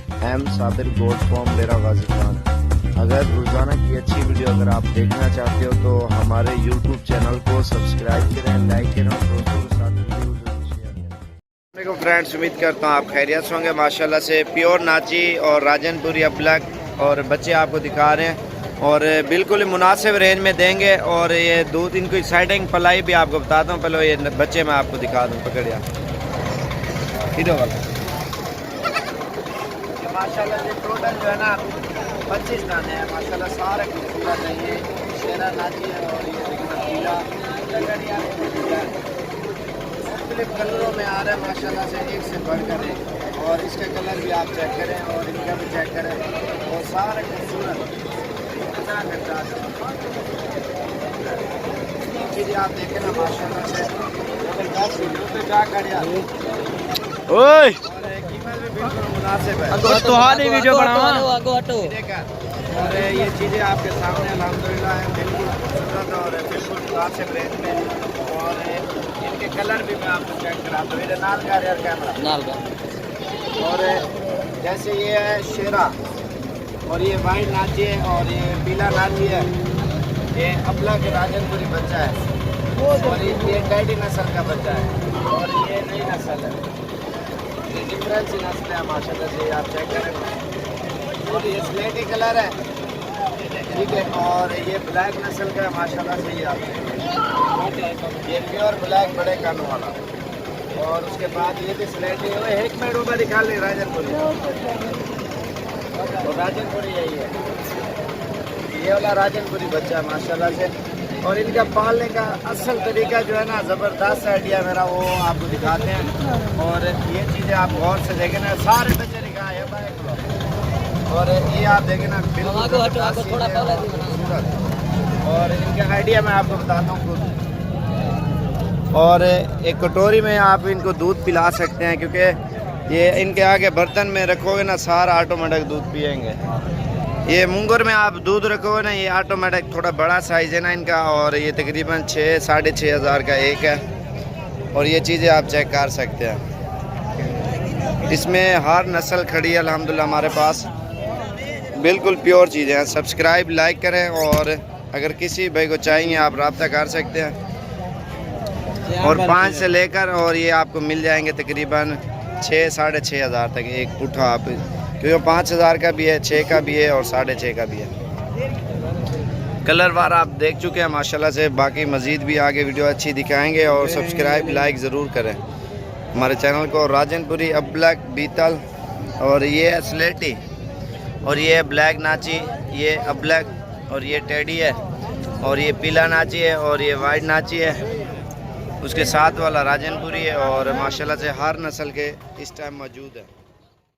M Sabir goat farm डेरा गाजी खान। अगर रोज़ाना की अच्छी वीडियो अगर आप देखना चाहते हो तो हमारे YouTube चैनल को सब्सक्राइब करें, लाइक करें और दोस्तों के साथ वीडियो जरूर शेयर करें। देखो फ्रेंड्स, उम्मीद करता हूँ आप खैरियत से होंगे। माशाल्लाह से प्योर नाची और राजनपुरी अब्लक और बच्चे आपको दिखा रहे हैं और बिल्कुल मुनासिब रेंज में देंगे। और ये दूध इनको एक्साइटिंग पलाई भी आपको बताता हूँ। पहले ये बच्चे मैं आपको दिखा दूँ, पकड़िया वाला माशाल्लाह से टोटल जो है ना 25 दाने हैं। माशाल्लाह सारे खूबसूरत है। ये शेरा नाची है और ये पीला मुख्तलिफ कलरों में आ रहा है माशाल्लाह से, एक से बढ़कर एक। और इसका कलर भी आप चेक करें और इनका भी चेक करें और सारे खूबसूरत कितना करता चीज़ें आप देखें ना माशाल्लाह से जबरदस्त पे जा कर ओए मुनासिब है तो वीडियो बनाओ। और ये चीज़ें आपके सामने अल्हम्दुलिल्लाह है, बिल्कुल खूबसूरत और बिल्कुल मुनासिब रेंज में। और इनके कलर भी मैं आपको चेक कराता हूँ। मेरे नाल का यार कैमरा और जैसे ये है शेरा और ये वाइट नाची है और ये पीला नाची है। ये अबला के राजनपुरी बच्चा है और ये डैडी नस्ल का बच्चा है और ये नई नस्ल है। ये डिफरेंस ही नस्ल है माशाल्लाह से, आप चेक करें। और ये स्लेटी कलर है, ठीक है। और ये ब्लैक नस्ल का है माशाल्लाह से, ये आप ये प्योर ब्लैक बड़े कानों वाला। और उसके बाद ये भी स्लेटी है। एक मिनट ऊपर दिखा ले राजनपुरी और राजनपुरी यही है, ये वाला राजनपुरी बच्चा है माशाल्लाह से। और इनका पालने का असल तरीका जो है ना, ज़बरदस्त आइडिया मेरा, वो आपको दिखाते हैं। और ये चीज़ें आप गौर से देखें ना, सारे बच्चे दिखाए और ये आप देखें ना बिल्कुल। और इनका आइडिया मैं आपको बताता हूँ खुद। और एक कटोरी में आप इनको दूध पिला सकते हैं, क्योंकि ये इनके आगे बर्तन में रखोगे ना सारा ऑटोमेटिक दूध पिएंगे। ये मुंगर में आप दूध रखोगे ना, ये ऑटोमेटिक थोड़ा बड़ा साइज़ है ना इनका। और ये तकरीबन 6-6.5 हज़ार का एक है। और ये चीज़ें आप चेक कर सकते हैं। इसमें हर नस्ल खड़ी है अल्हम्दुलिल्लाह हमारे पास, बिल्कुल प्योर चीज़ें हैं। सब्सक्राइब लाइक करें और अगर किसी भाई को चाहिए आप रब्ता कर सकते हैं। और 5 से लेकर और ये आपको मिल जाएंगे तकरीबन 6-6.5 हज़ार तक एक उठा आप, क्योंकि 5 हज़ार का भी है, 6 का भी है और 6.5 का भी है। कलर वार आप देख चुके हैं माशाल्लाह से। बाकी मज़ीद भी आगे वीडियो अच्छी दिखाएंगे और सब्सक्राइब लाइक ज़रूर करें हमारे चैनल को। राजनपुरी अब्लक बीतल और ये स्लेटी और ये ब्लैक नाची, ये अब्लक और ये टेडी है और ये पीला नाची है और ये वाइट नाची है। उसके साथ वाला राजनपुरी है और माशाल्लाह से हर नस्ल के इस टाइम मौजूद है।